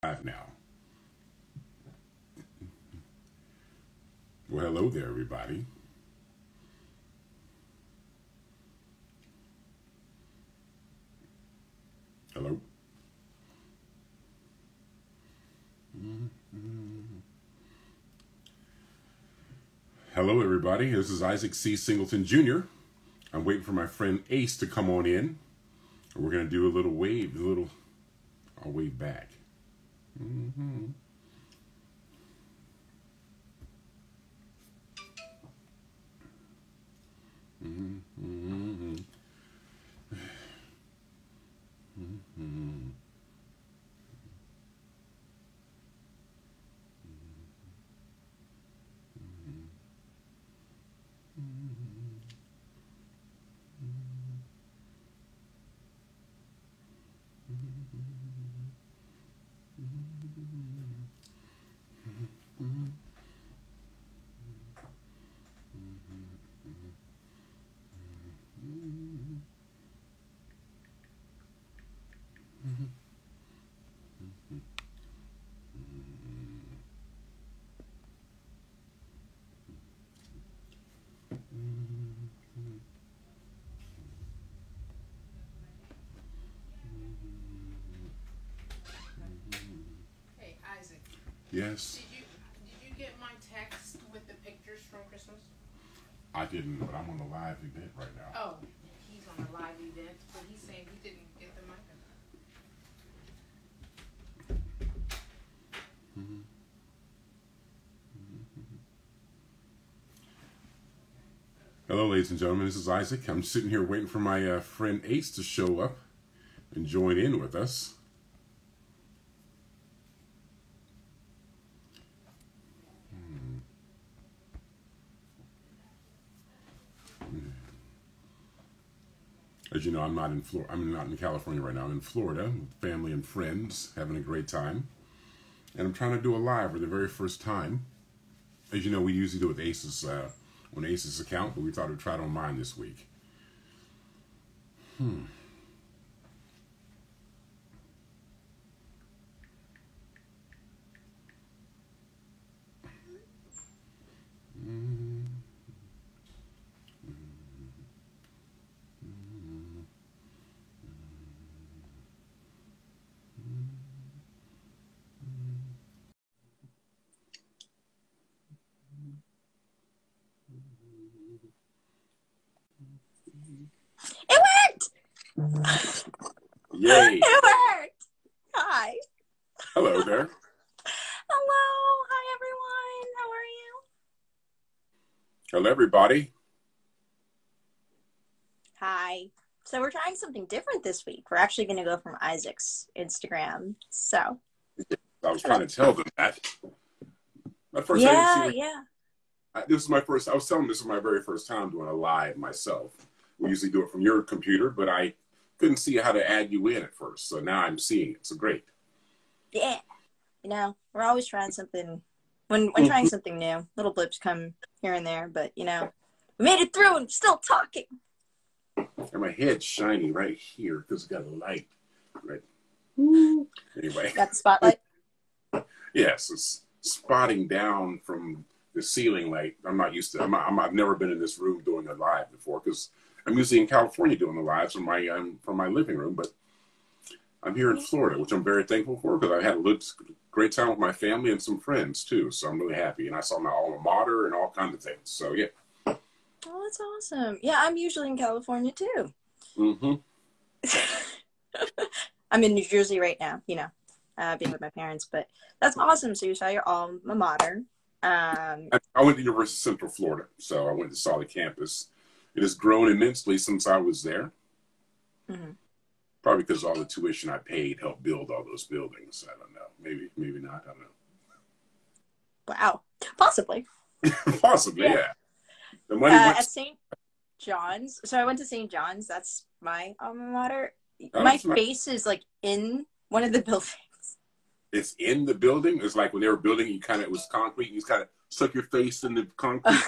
Now. Well, hello there, everybody. Hello. Hello, everybody. This is Isaac C. Singleton Jr. I'm waiting for my friend Ace to come on in. We're going to do a little wave, I'll wave back. Mm-hmm. Mm-hmm. Mm-hmm. Hey, Isaac. Yes. Did you get my text with the pictures from Christmas? I didn't, but I'm on a live event right now. Oh, he's on a live event, but he's saying he didn't get them either. Mm-hmm. Hello, ladies and gentlemen. This is Isaac. I'm sitting here waiting for my friend Ace to show up and join in with us. As you know, I'm not in California right now. I'm in Florida with family and friends, having a great time. And I'm trying to do a live for the very first time. As you know, we usually do it with Ace's on Ace's account, but we thought we'd try it on mine this week. Mm-hmm. It worked! Yay! It worked! Hi. Hello there. Hello. Hi, everyone. How are you? Hello, everybody. Hi. So we're trying something different this week. We're actually going to go from Isaac's Instagram. So. I was trying to tell them that. At first, this is my first. I was telling them this is my very first time doing a live myself. We usually do it from your computer, but I couldn't see how to add you in at first. So now I'm seeing it. So great. Yeah. You know, we're always trying something. When trying something new, little blips come here and there, but you know, we made it through and still talking. And my head's shiny right here because it's got a light. Right. Anyway. Got the spotlight? Yes, it's spotting down from the ceiling light. I'm not used to. I've never been in this room doing a live before because I'm usually in California doing the lives from my living room. But I'm here in Florida, which I'm very thankful for because I had a great time with my family and some friends too. So I'm really happy, and I saw my alma mater and all kinds of things. So yeah. Oh, that's awesome. Yeah, I'm usually in California too. Mm-hmm. I'm in New Jersey right now, you know, being with my parents, but that's awesome. So you saw your alma mater. I went to University of Central Florida, so I went to Solid Campus. It has grown immensely since I was there. Mm-hmm. Probably because all the tuition I paid helped build all those buildings. I don't know. Maybe not. I don't know. Wow. Possibly. Possibly, yeah. The money went at St. John's. So I went to St. John's. That's my alma mater. Oh, my face is like in one of the buildings. It's in the building? It's like when they were building, it was concrete. You just kind of stuck your face in the concrete.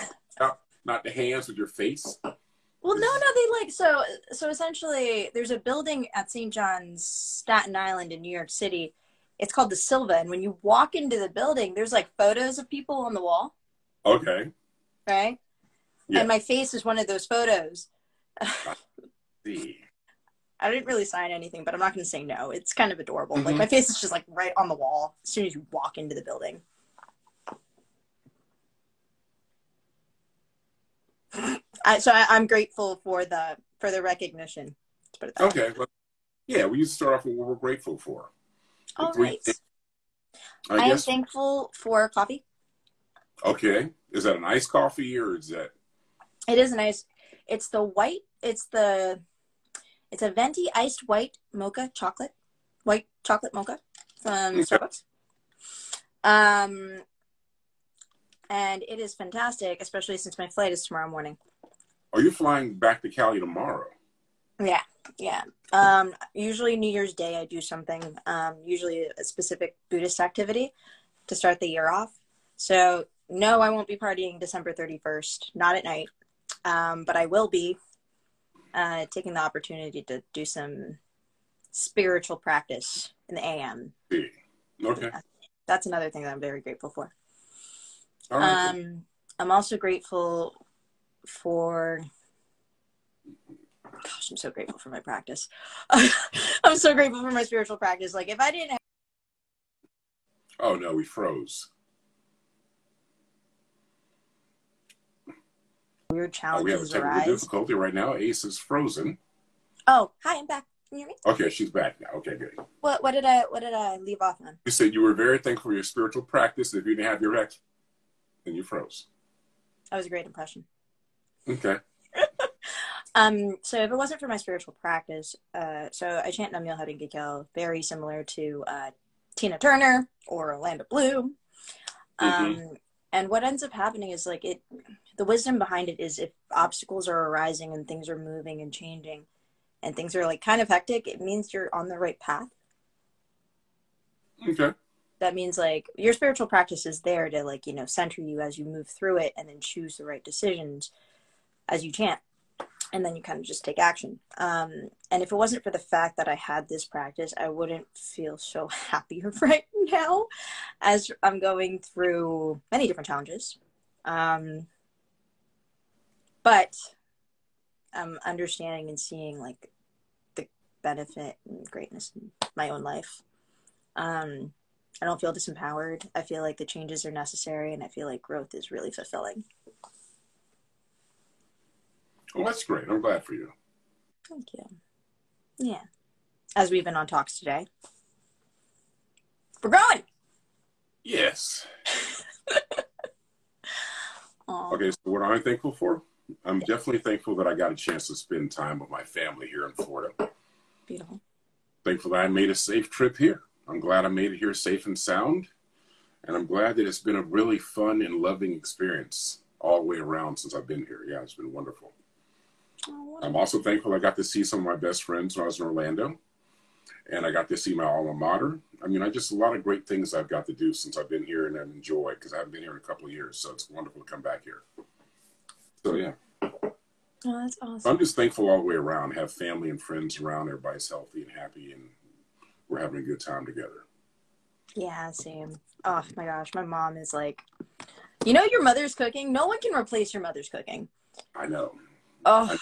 Not the hands, with your face. Well, no, they like, so essentially there's a building at St. John's, Staten Island in New York City It's called the Silva, and when you walk into the building, there's like photos of people on the wall. Okay. Right? Yeah. And my face is one of those photos. I see. I didn't really sign anything, but I'm not going to say no. It's kind of adorable. Mm-hmm. Like, my face is just like right on the wall as soon as you walk into the building. I'm grateful for the recognition. Let's put it that way. Okay. Well, yeah, we used to start off with what we're grateful for. All right. I am guess. thankful for coffee. Okay. Is that an iced coffee or is that? It is nice. It's the white. It's a venti iced white mocha chocolate. White chocolate mocha from Starbucks. And it is fantastic, especially since my flight is tomorrow morning. Are you flying back to Cali tomorrow? Yeah. Usually New Year's Day I do something, usually a specific Buddhist activity to start the year off. So no, I won't be partying December 31st, not at night. But I will be taking the opportunity to do some spiritual practice in the AM. Okay. That's another thing that I'm very grateful for. All right. I'm also grateful for, gosh, I'm so grateful for my practice. I'm so grateful for my spiritual practice. Like, if I didn't have... Oh, no, we froze. Weird challenges we have a technical arise. difficulty right now. Ace is frozen. Oh, hi, I'm back. Can you hear me? Okay, she's back now. Okay, good. What did I leave off on? You said you were very thankful for your spiritual practice. If you didn't have your ex, then you froze. That was a great impression. Okay. So if it wasn't for my spiritual practice, so I chant Nam Myoho Renge Kyo, very similar to Tina Turner or Orlando Bloom. And what ends up happening is like the wisdom behind it is if obstacles are arising and things are moving and changing and things are like kind of hectic, it means you're on the right path. Okay. That means like your spiritual practice is there to like, center you as you move through it and then choose the right decisions as you chant. And then you kind of just take action. And if it wasn't for the fact that I had this practice, I wouldn't feel so happy right now as I'm going through many different challenges. But I'm understanding and seeing like the benefit and greatness in my own life. I don't feel disempowered. I feel like the changes are necessary and I feel like growth is really fulfilling. Well, that's great. I'm glad for you. Thank you. Yeah. As we've been on talks today. We're growing! Yes. Okay, so what am I thankful for? I'm definitely thankful that I got a chance to spend time with my family here in Florida. Beautiful. Thankful that I made a safe trip here. I'm glad I made it here safe and sound. And I'm glad that it's been a really fun and loving experience all the way around since I've been here. Yeah, it's been wonderful. I'm also thankful I got to see some of my best friends when I was in Orlando. And I got to see my alma mater. I mean, just a lot of great things I've got to do since I've been here and I've enjoyed because I haven't been here in a couple of years. So it's wonderful to come back here. So, yeah. Oh, that's awesome. I'm just thankful all the way around. Have family and friends around. Everybody's healthy and happy and we're having a good time together. Yeah, same. Oh, my gosh. My mom is like, your mother's cooking? No one can replace your mother's cooking. I know. Oh,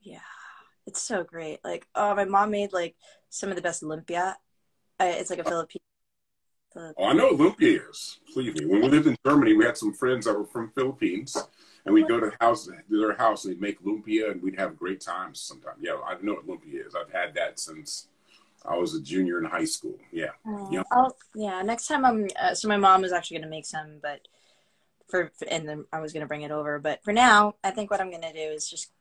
yeah. It's so great. Like, my mom made like some of the best lumpia. It's like a Filipino. Oh, I know what lumpia is. Believe me. When we lived in Germany, we had some friends that were from Philippines, and we'd go to their house, and they'd make lumpia, and we'd have great times sometimes. Yeah, I know what lumpia is. I've had that since I was a junior in high school. Yeah. Yeah. Next time so my mom was actually going to make some, but and then I was going to bring it over. But for now, I think what I'm going to do is just.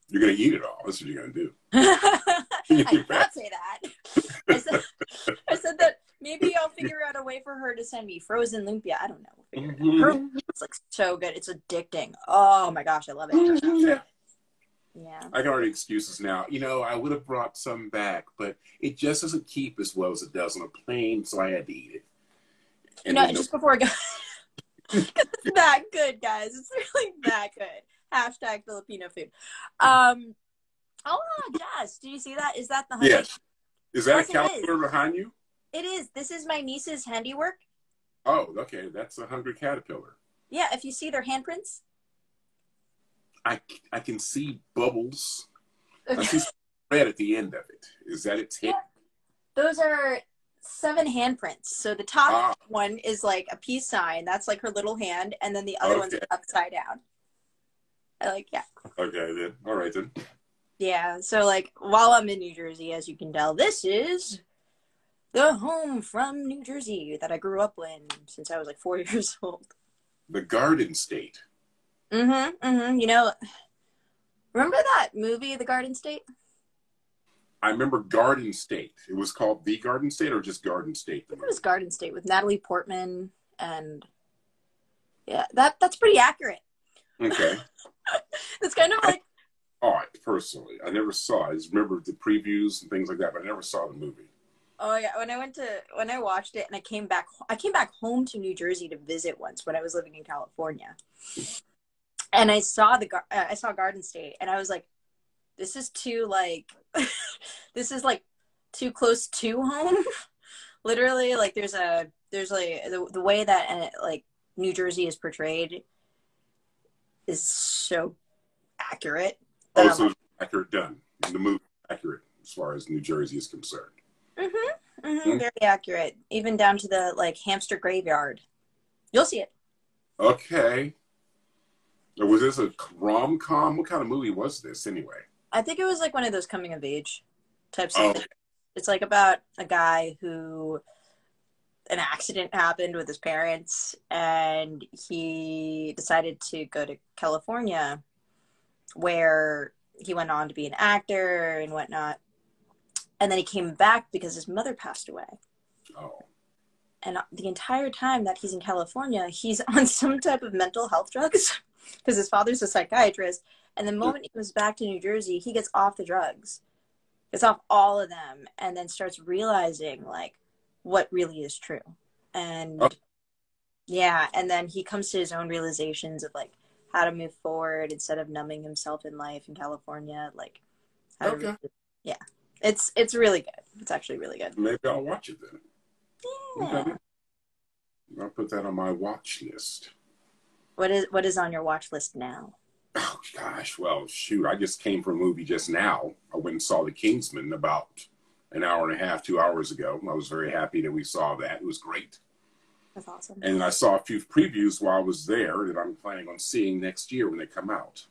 You're going to eat it all. That's what you're going to do. I did not say that. I said that maybe I'll figure out a way for her to send me frozen lumpia. I don't know. It's like so good. It's addicting. Oh my gosh, I love it. Yeah. I got already excuses now. I would have brought some back, but it just doesn't keep as well as it does on a plane, so I had to eat it. And just before I go, it's that good, guys. It's really that good. Hashtag Filipino food. Oh, Jess, did you see that? Is that the honey? Yes. Is that a Yes, it is. caterpillar behind you? It is. This is my niece's handiwork. Oh, okay. That's a hungry caterpillar. Yeah, if you see their handprints. I can see bubbles. I Okay. see red at the end of it. Is that its head? Yeah. Those are 7 handprints. So the top Ah, one is like a peace sign. That's like her little hand. And then the other one's okay. upside down. Yeah. Okay, then. All right, then. Yeah. So like while I'm in New Jersey, as you can tell, this is the home from New Jersey that I grew up in since I was like 4 years old. The Garden State. You know, remember that movie, The Garden State? I remember Garden State. It was called The Garden State or just Garden State? I think it was Garden State with Natalie Portman, and yeah, that's pretty accurate. Okay. It's kind of like, I saw it personally. I never saw it. I just remember the previews and things like that, but I never saw the movie. oh yeah, when I watched it and I came back home to New Jersey to visit once when I was living in California. And I saw Garden State, and I was like, this is too like this is like too close to home. Literally, like there's like the way that like New Jersey is portrayed is so accurate. Oh, so it's accurate done. The movie accurate as far as New Jersey is concerned. Very accurate, even down to the like hamster graveyard. You'll see it. Okay. Was this a rom-com? What kind of movie was this anyway? I think it was like one of those coming of age types of Oh, things. It's like about a guy who an accident happened with his parents and he decided to go to California where he went on to be an actor and whatnot. And then he came back because his mother passed away. oh. And the entire time that he's in California, he's on some type of mental health drugs because his father's a psychiatrist. And the moment he goes back to New Jersey, he gets off the drugs, gets off all of them, and then starts realizing like what really is true. And yeah, and then he comes to his own realizations of like how to move forward instead of numbing himself in life in California. Like, how to really, yeah, it's really good. It's actually really good. Maybe I'll watch it then. Yeah. Okay. I'll put that on my watch list. What is on your watch list now? Oh, gosh. Well, shoot. I just came from a movie just now. I went and saw The Kingsman about an hour and a half, 2 hours ago. I was very happy that we saw that. It was great. That's awesome. And I saw a few previews while I was there that I'm planning on seeing next year when they come out.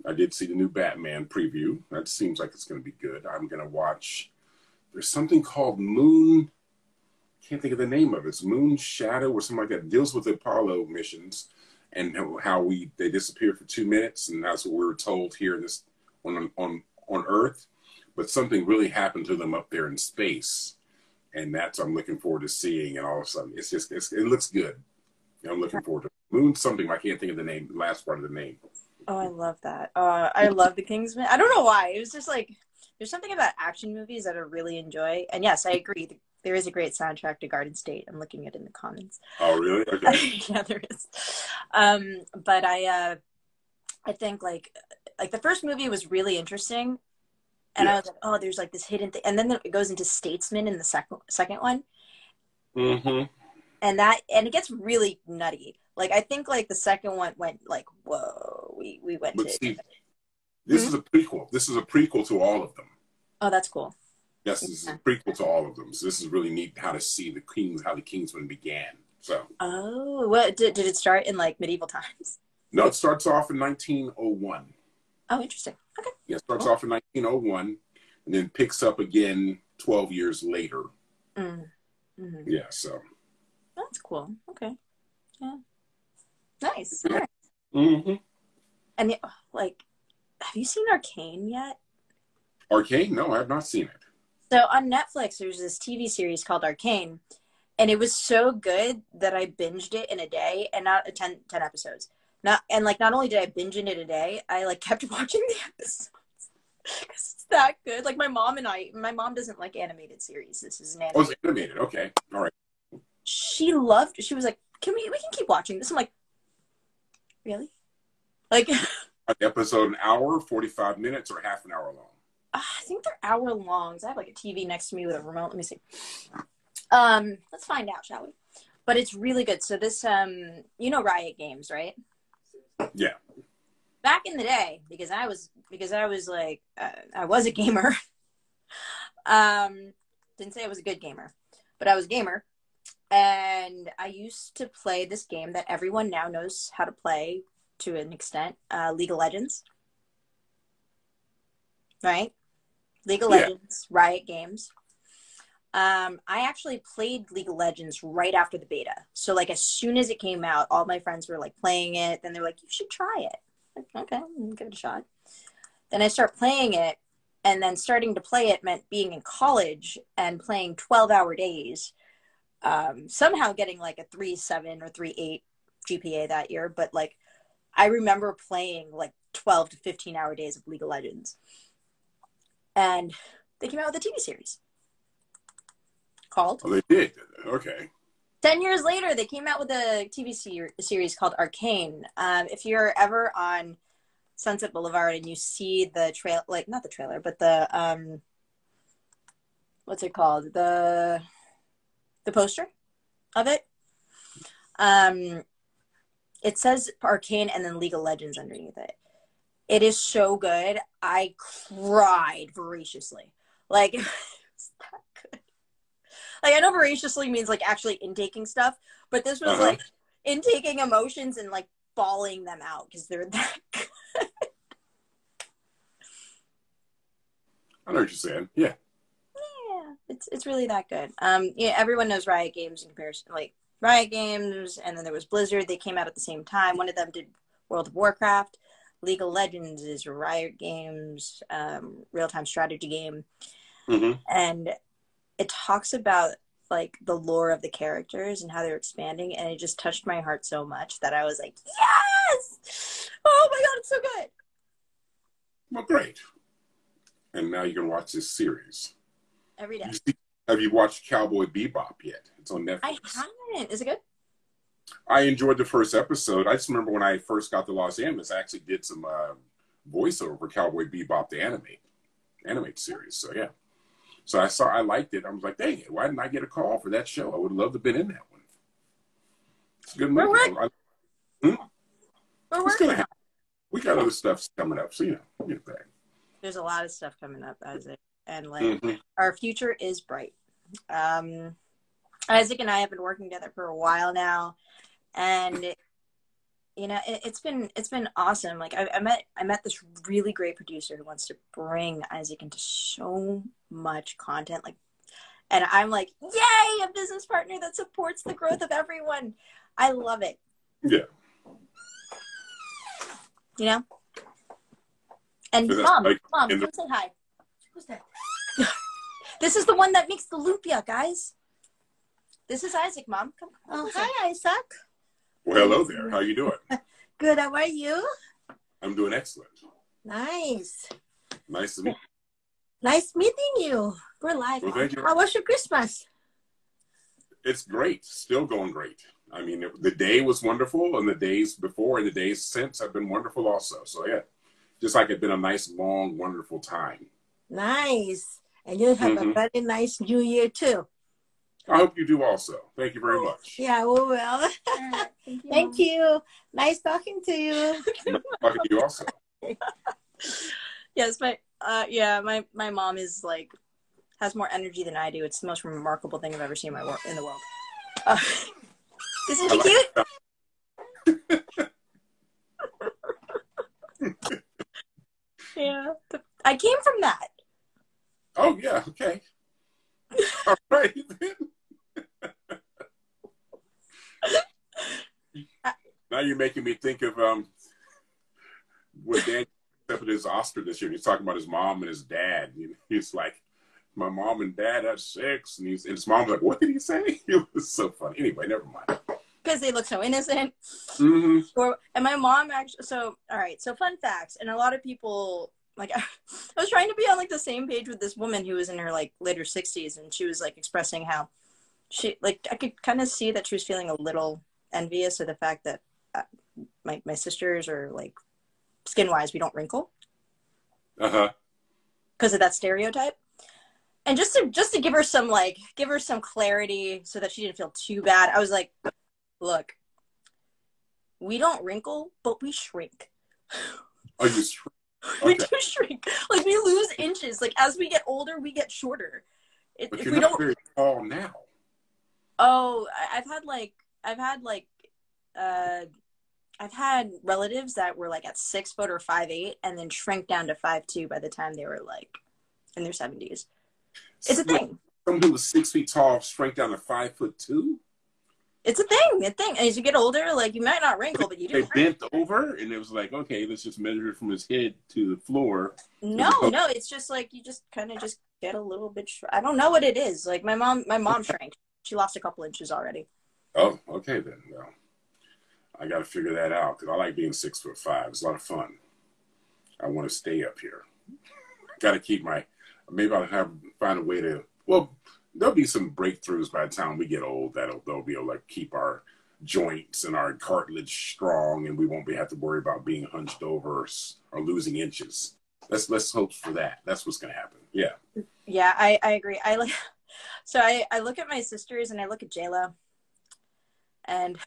I did see the new Batman preview. That seems like it's going to be good. I'm going to watch. There's something called Moon. Can't think of the name of it. It's Moon Shadow or something like that. It deals with the Apollo missions and how they disappeared for 2 minutes, and that's what we were told here in this on Earth. But something really happened to them up there in space, and that's I'm looking forward to seeing. And all of a sudden, it looks good. I'm looking forward to Moon something. I can't think of the name, the last part of the name. Oh, I love that. I love The Kingsman. I don't know why. It was just like there's something about action movies that I really enjoy. And yes, I agree. There is a great soundtrack to Garden State. I'm looking at it in the comments. Oh, really? Okay. Yeah, there is. But I think like the first movie was really interesting, and I was like, oh, there's like this hidden thing, and then it goes into Statesman in the second one, and it gets really nutty. Like I think like the second one went like, whoa, we went but to. See, this is a prequel. This is a prequel to all of them. Oh, that's cool. Yes, this is a prequel to all of them. So this is really neat how to see how the Kingsman began. So. Oh, what did it start in like medieval times? No, it starts off in 1901. Oh, interesting. Okay. Yeah, it starts off in 1901 and then picks up again 12 years later. Yeah, so. That's cool. Okay. Yeah. Nice. And like, have you seen Arcane yet? Arcane? No, I have not seen it. So on Netflix, there's this TV series called Arcane, and it was so good that I binged it in a day, and not 10 episodes. Not only did I binge it in a day, I like kept watching the episodes because it's that good. Like my mom doesn't like animated series. This is an animated. Oh, it's animated. Okay, all right. She was like, we can keep watching this. I'm like, really? Like An episode, an hour, 45 minutes, or half an hour long? I think they're hour longs. I have like a TV next to me with a remote. Let me see. Let's find out, shall we? But it's really good. So this, you know, Riot Games, right? Yeah. Back in the day, because I was like, I was a gamer. Didn't say I was a good gamer, but I was a gamer. And I used to play this game that everyone now knows how to play to an extent, League of Legends. Right? League of Legends, Riot Games. I actually played League of Legends right after the beta. So like as soon as it came out, all my friends were like playing it. Then they're like, you should try it. Like, okay, I'll give it a shot. Then I start playing it, and then starting to play it meant being in college and playing 12-hour days. Somehow getting like a 3.7 or 3.8 GPA that year. But like I remember playing like 12 to 15-hour days of League of Legends. And they came out with a TV series called. Oh, they did. Okay. 10 years later, they came out with a TV series called Arcane. If you're ever on Sunset Boulevard and you see the trail, like not the trailer, but the what's it called? The poster of it. It says Arcane and then League of Legends underneath it. It is so good. I cried voraciously. Like, it's that good. Like, I know voraciously means like actually intaking stuff, but this was like intaking emotions and like bawling them out because they're that good. I know what you're saying. Yeah. Yeah, it's really that good. Yeah, everyone knows Riot Games in comparison, like Riot Games, and then there was Blizzard. They came out at the same time. One of them did World of Warcraft. League of Legends is Riot Games, real-time strategy game. Mm-hmm. And it talks about like the lore of the characters and how they're expanding, and it just touched my heart so much that I was like, yes! Oh my god, it's so good. Well, great. And now you can watch this series. Every day. Have you watched Cowboy Bebop yet? It's on Netflix. I haven't. Is it good? I enjoyed the first episode. I just remember when I first got to Los Angeles, I actually did some voiceover for Cowboy Bebop, the animated series. So yeah. So I liked it. I was like, dang it, why didn't I get a call for that show? I would have loved to have been in that one. It's a good movie. It's gonna happen. We got other stuff coming up, so you know, we'll get back. There's a lot of stuff coming up, Isaac, and like our future is bright. Isaac and I have been working together for a while now, and you know it's been awesome. Like I met this really great producer who wants to bring Isaac into so much content, like, and I'm like, yay, a business partner that supports the growth of everyone. I love it. Yeah. You know. And so mom, like come say hi. Who's that? This is the one that makes the lumpia, guys. This is Isaac, Mom. Come. Oh, hi, Isaac. Well, hello there. How you doing? Good. How are you? I'm doing excellent. Nice. Nice to meet you. Nice meeting you. We're live. Well, thank you. How was your Christmas? It's great. Still going great. I mean, the day was wonderful, and the days before and the days since have been wonderful also. So yeah, just like it's been a nice, long, wonderful time. Nice. And you have a very nice New Year too. I hope you do also. Thank you very much. Yeah, we will. Thank you. Nice talking to you. Nice talking to you also. Yes, my mom is like has more energy than I do. It's the most remarkable thing I've ever seen in the world. Isn't she cute? Yeah, I came from that. Oh yeah, okay. All right. Now you're making me think of when Dan accepted his Oscar this year. He's talking about his mom and his dad. He's like, my mom and dad had sex, and his mom's like, what did he say? It was so funny. Anyway, never mind. Because they look so innocent. Mm-hmm. And my mom actually. So all right. So fun facts, and a lot of people like. I was trying to be on like the same page with this woman who was in her like later 60s, and she was like expressing how she like I could kind of see that she was feeling a little envious of the fact that my sisters are like skin wise we don't wrinkle. because of that stereotype. And just to give her some clarity so that she didn't feel too bad, I was like, look, we don't wrinkle, but we shrink. Oh, you shrink? Okay. We do shrink. Like, we lose inches. Like, as we get older, we get shorter. But if you're we not don't very tall now. Oh, I've had relatives that were like at 6 foot or 5'8" and then shrank down to 5'2" by the time they were like in their 70s. It's a thing. Someone who was 6 feet tall shrank down to 5'2"? It's a thing. As you get older, like, you might not wrinkle, but you do. They bent over, and it was like, okay, let's just measure it from his head to the floor. No, it's just like you just kind of just get a little bit. I don't know what it is. Like, my mom shrank. She lost a couple inches already. Oh, okay then. Well, I got to figure that out because I like being 6'5". It's a lot of fun. I want to stay up here. Got to keep maybe I'll find a way to. Well, there'll be some breakthroughs by the time we get old they'll be able to keep our joints and our cartilage strong, and we won't have to worry about being hunched over or losing inches. Let's hope for that. That's what's going to happen. Yeah. Yeah, I agree. So I look at my sisters and I look at JLo, and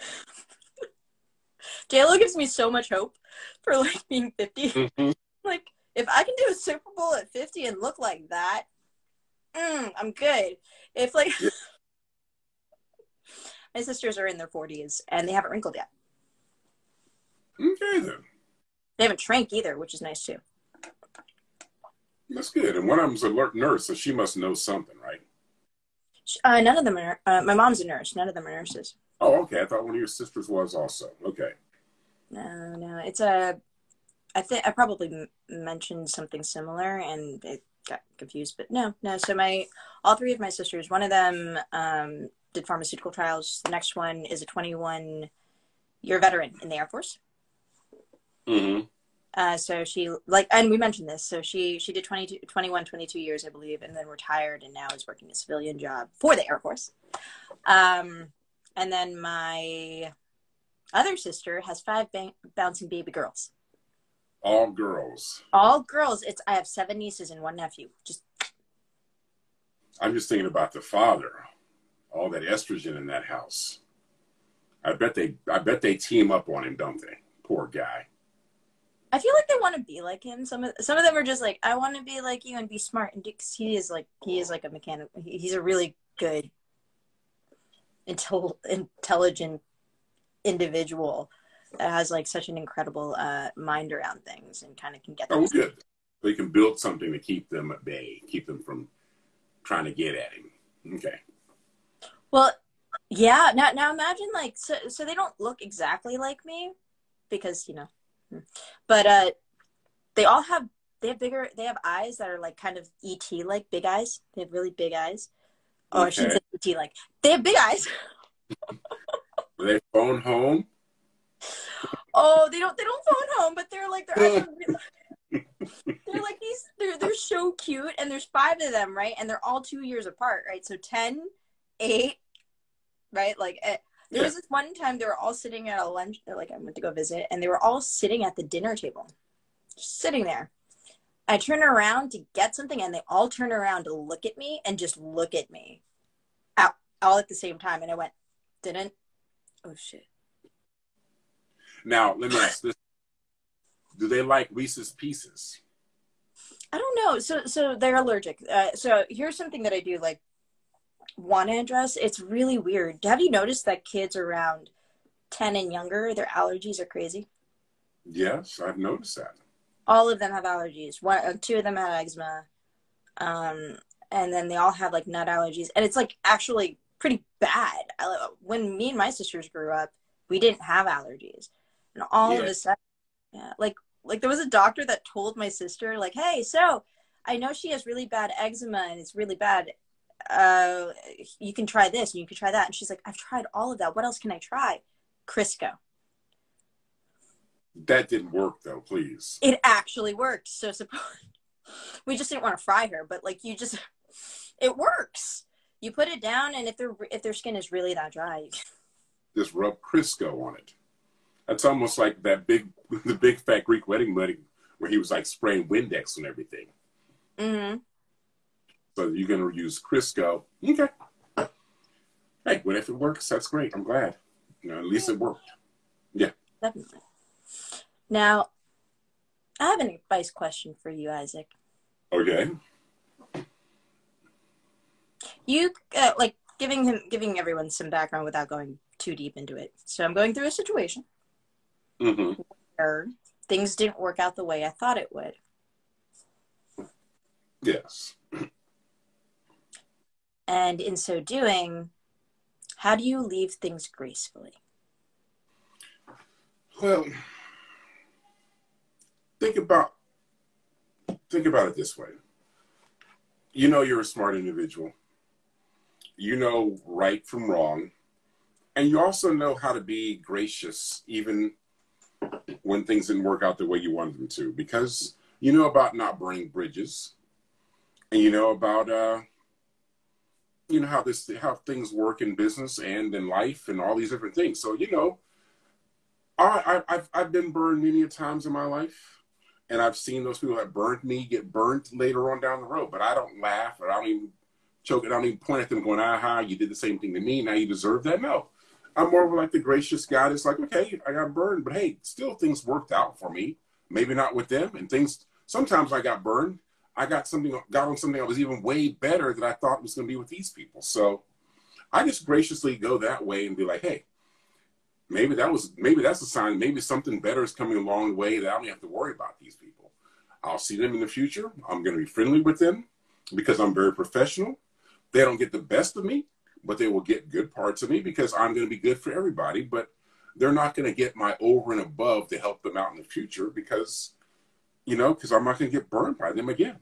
JLo gives me so much hope for like being 50. Mm-hmm. Like, if I can do a Super Bowl at 50 and look like that, I'm good. If like my sisters are in their 40s and they haven't wrinkled yet. Okay then. They haven't shrank either, which is nice too. That's good. And one of them's a nurse, so she must know something, right? None of them are. My mom's a nurse. None of them are nurses. Oh, okay. I thought one of your sisters was also. Okay. No. It's I think I probably mentioned something similar and it got confused, but no. So all three of my sisters, one of them did pharmaceutical trials. The next one is a 21-year veteran in the Air Force. Mm-hmm. So she, like, and we mentioned this, so she did 22 years, I believe, and then retired and now is working a civilian job for the Air Force. And then my other sister has 5 bouncing baby girls. All girls. All girls. I have 7 nieces and 1 nephew. I'm just thinking about the father. All that estrogen in that house. I bet they team up on him, don't they? Poor guy. I feel like they want to be like him. Some of them are just like, I want to be like you and be smart. And because he is like a mechanic. He's a really good, intelligent individual that has like such an incredible mind around things and kind of can get them. Oh, good. They can build something to keep them at bay, keep them from trying to get at him. Okay. Well, yeah. Now imagine like so they don't look exactly like me because but they have eyes that are like kind of ET like, big eyes. They have really big eyes. Oh, okay. I shouldn't say ET like. They have big eyes. Do they phone home? Oh, they don't phone home, but they're like their eyes are really, they're like they're so cute, and there's 5 of them, right? And they're all 2 years apart, right? So 10, 8, right? Like there was this one time they were all sitting at a lunch. Like, I went to go visit, and they were all sitting at the dinner table, just sitting there. I turn around to get something, and they all turn around to look at me and just look at me, all at the same time. And I went, didn't. Oh shit. Now let me ask this: do they like Reese's Pieces? I don't know. So they're allergic. So here's something that I do like want to address. It's really weird. Have you noticed that kids around 10 and younger, their allergies are crazy? Yes, I've noticed that. All of them have allergies. 2 of them have eczema. And then they all have like nut allergies. And it's like actually pretty bad. When me and my sisters grew up, we didn't have allergies. And all of a sudden, like there was a doctor that told my sister, like, hey, so I know she has really bad eczema and it's really bad. You can try this and you can try that. And she's like, I've tried all of that. What else can I try? Crisco. That didn't work though, please. It actually worked. So we just didn't want to fry her, but like it works. You put it down, and if their skin is really that dry, just rub Crisco on it. That's almost like the big fat Greek wedding where he was like spraying Windex and everything. Mm-hmm. So you're going to use Crisco. Okay. Hey, what if it works? That's great. I'm glad. At least it worked. Yeah. Definitely. Now, I have an advice question for you, Isaac. Okay. You like giving everyone some background without going too deep into it. So I'm going through a situation where things didn't work out the way I thought it would. Yes. And in so doing, how do you leave things gracefully? Well, think about it this way. You know you're a smart individual. You know right from wrong. And you also know how to be gracious even when things didn't work out the way you wanted them to. Because you know about not burning bridges. And you know about how things work in business and in life and all these different things. So, I've been burned many times in my life, and I've seen those people that burned me get burnt later on down the road. But I don't laugh, or I don't even choke, I don't even point at them going, aha, you did the same thing to me, now you deserve that. No. I'm more of like the gracious guy that's like, okay, I got burned, but hey, still things worked out for me. Maybe not with them, and things, sometimes I got burned. I got on something that was even way better than I thought was going to be with these people. So I just graciously go that way and be like, hey, maybe that's a sign. Maybe something better is coming along the way that I don't have to worry about these people. I'll see them in the future. I'm going to be friendly with them because I'm very professional. They don't get the best of me, but they will get good parts of me because I'm going to be good for everybody. But they're not going to get my over and above to help them out in the future because I'm not going to get burned by them again.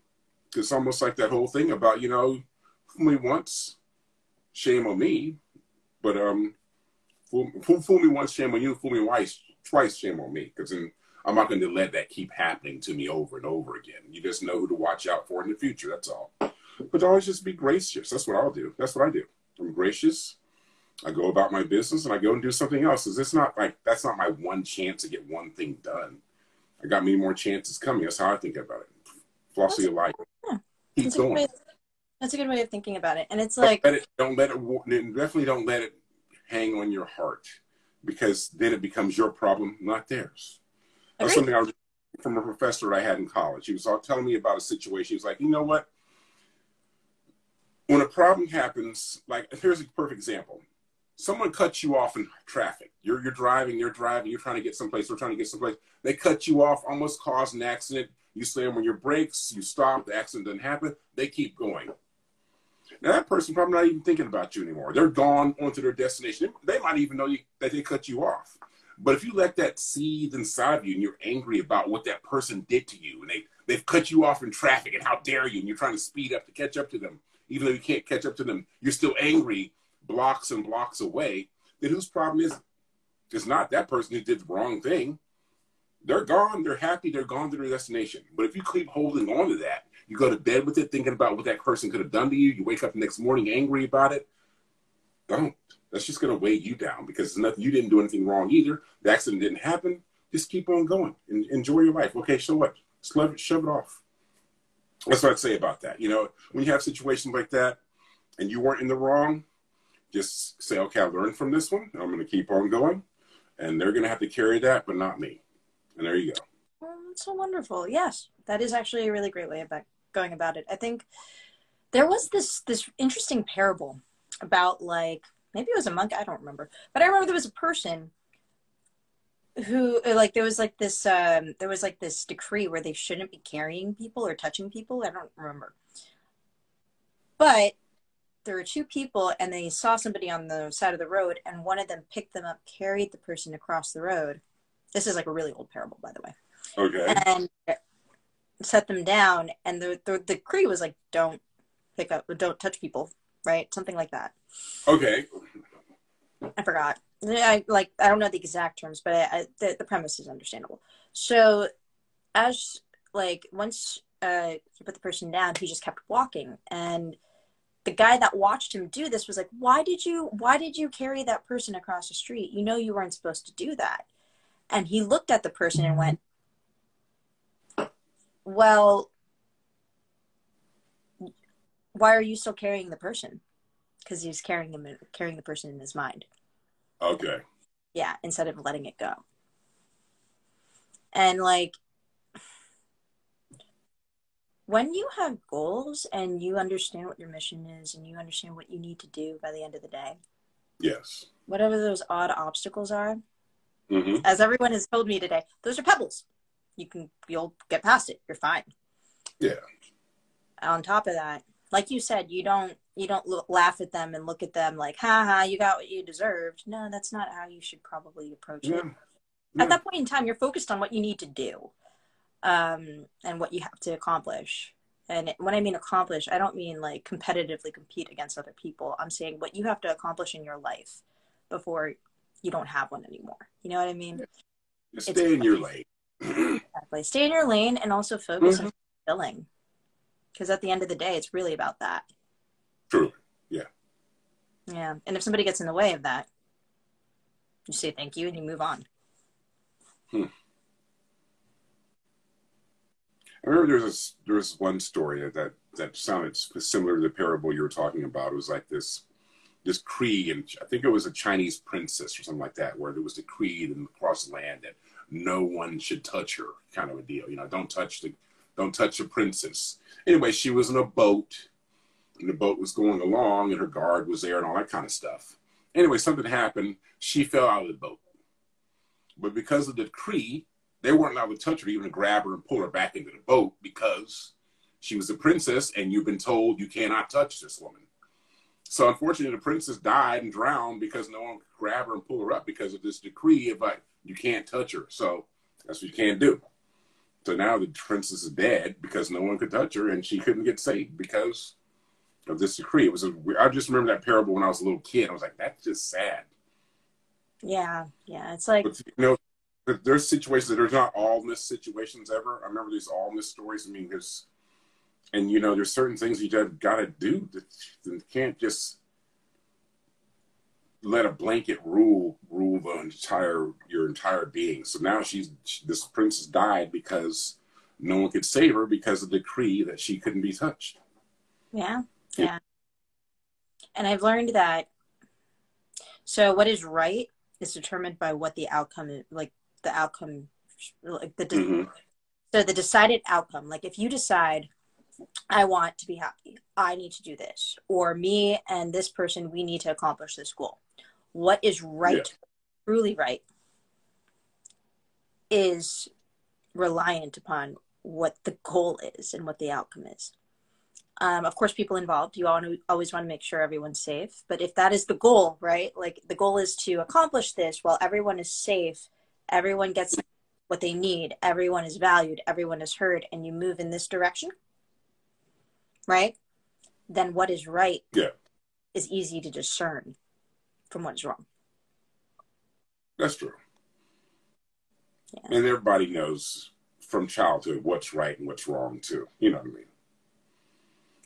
It's almost like that whole thing about, fool me once, shame on me. But fool me once, shame on you. Fool me twice, shame on me. Because I'm not going to let that keep happening to me over and over again. You just know who to watch out for in the future. That's all. But always just be gracious. That's what I'll do. That's what I do. I'm gracious. I go about my business and I go and do something else. It's not like that's not my one chance to get one thing done. I got many more chances coming. That's how I think about it. Floss of your life. Yeah. Keep going. That's a good way of thinking about it. And it's like, definitely don't let it hang on your heart because then it becomes your problem, not theirs. That's something I was from a professor I had in college. He was all telling me about a situation. He was like, you know what? When a problem happens, like here's a perfect example. Someone cuts you off in traffic. You're driving, you're trying to get someplace, they're trying to get someplace. They cut you off, almost caused an accident. You slam on your brakes, you stop, the accident doesn't happen. They keep going. Now that person probably not even thinking about you anymore. They're gone onto their destination. They might even know that they cut you off. But if you let that seethe inside of you and you're angry about what that person did to you and they've cut you off in traffic and how dare you and you're trying to speed up to catch up to them, even though you can't catch up to them, you're still angry blocks and blocks away, then whose problem is it? It's not that person who did the wrong thing. They're gone, they're happy, they're gone to their destination. But if you keep holding on to that, you go to bed with it, thinking about what that person could have done to you, you wake up the next morning angry about it, don't. That's just going to weigh you down because it's nothing, you didn't do anything wrong either. The accident didn't happen. Just keep on going and enjoy your life. Okay, so what? Shove it off. That's what I'd say about that. When you have situations like that and you weren't in the wrong, just say, okay, I learned from this one. I'm going to keep on going. And they're going to have to carry that, but not me. And there you go. Well, that's so wonderful. Yes, that is actually a really great way of going about it. I think there was this interesting parable about maybe it was a monk. I don't remember. But I remember there was a person who there was this decree where they shouldn't be carrying people or touching people. I don't remember. But there were two people and they saw somebody on the side of the road and one of them picked them up, carried the person across the road. This is a really old parable, by the way. Okay. And set them down. And the decree was don't pick up, don't touch people, right? Something like that. Okay. I forgot. I don't know the exact terms, but the premise is understandable. So as once he put the person down, he just kept walking. And the guy that watched him do this was like, why did you carry that person across the street? You weren't supposed to do that. And he looked at the person and went, well, why are you still carrying the person? Because he's carrying the person in his mind. Okay. Yeah, instead of letting it go. And like, when you have goals and you understand what your mission is and you understand what you need to do by the end of the day. Yes. Whatever those odd obstacles are, Mm-hmm. as everyone has told me today, those are pebbles. You'll get past it. You're fine. Yeah. On top of that, like you said, you don't laugh at them and look at them like, ha ha, you got what you deserved. No, that's not how you should probably approach it. Yeah. At that point in time, you're focused on what you need to do, and what you have to accomplish. And when I mean accomplish, I don't mean like competitively compete against other people. I'm saying what you have to accomplish in your life before you don't have one anymore. You know what I mean? Just stay in your lane. Exactly. Stay in your lane and also focus on fulfilling. Because at the end of the day, it's really about that. True. Yeah. Yeah. And if somebody gets in the way of that, you say thank you and you move on. I remember there was one story that sounded similar to the parable you were talking about. It was like this creed, and I think it was a Chinese princess or something like that, where there was decreed across the land that no one should touch her, kind of a deal. You know, don't touch the princess. Anyway, she was in a boat, and the boat was going along, and her guard was there, and all that kind of stuff. Anyway, something happened. She fell out of the boat, but because of the decree, they weren't allowed to touch her, even to grab her and pull her back into the boat, because she was a princess, and you've been told you cannot touch this woman. So unfortunately, the princess died and drowned because no one could grab her and pull her up because of this decree of like, you can't touch her. So that's what you can't do. So now the princess is dead because no one could touch her, and she couldn't get saved because of this decree. I just remember that parable when I was a little kid. I was like, that's just sad. Yeah. Yeah. It's like, but, you know, there's situations that there's not all-ness situations ever. I remember these all-ness stories. I mean, and you know, there's certain things you just got to do that you can't just let a blanket rule your entire being. So now this princess died because no one could save her because of the decree that she couldn't be touched. Yeah. Yeah. And I've learned that. So what is right is determined by what the outcome is, like the outcome, like so the decided outcome. Like if you decide, I want to be happy, I need to do this, or me and this person, we need to accomplish this goal. What is right, truly right, is reliant upon what the goal is and what the outcome is. Of course, people involved, you always want to make sure everyone's safe. But if that is the goal, right? Like the goal is to accomplish this while everyone is safe, everyone gets what they need, everyone is valued, everyone is heard, and you move in this direction, right? Then what is right is easy to discern from what is wrong. That's true. Yeah. And everybody knows from childhood what's right and what's wrong too. You know what I mean?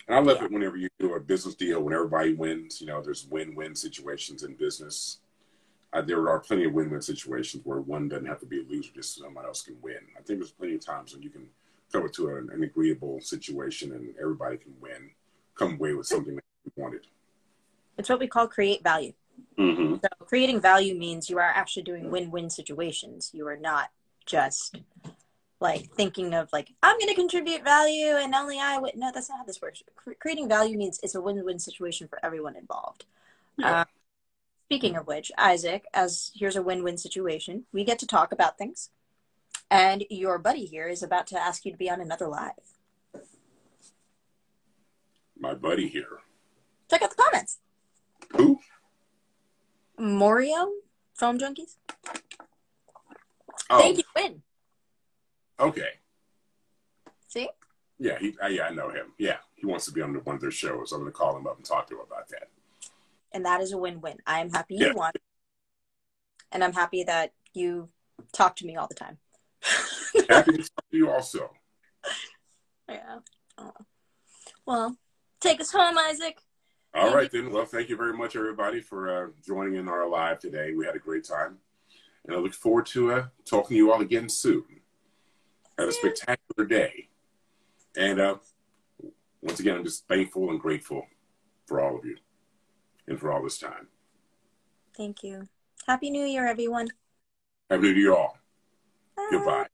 And I love it whenever you do a business deal, when everybody wins. You know, there's win-win situations in business. There are plenty of win-win situations where one doesn't have to be a loser, just someone else can win. I think there's plenty of times when you can come to an agreeable situation and everybody can come away with something that you wanted. It's what we call create value. Mm-hmm. So creating value means you are actually doing win-win situations. You are not just like thinking of like, I'm going to contribute value and only I would. No, that's not how this works. Creating value means it's a win-win situation for everyone involved. Yeah. Speaking of which, Isaac, as here's a win-win situation, we get to talk about things. And your buddy here is about to ask you to be on another live. My buddy here. Check out the comments. Who? Morio, Foam Junkies. Oh. Thank you, win. Okay. See? Yeah, I know him. Yeah, he wants to be on one of their shows. I'm going to call him up and talk to him about that. And that is a win-win. I'm happy you won. And I'm happy that you talk to me all the time. Happy to talk to you also. Yeah. Oh. Well, take us home, Isaac. All right, then. Well, thank you very much, everybody, for joining in our live today. We had a great time. And I look forward to talking to you all again soon. Have a spectacular day. And Once again, I'm just thankful and grateful for all of you and for all this time. Thank you. Happy New Year, everyone. Happy New Year all. Bye. Goodbye.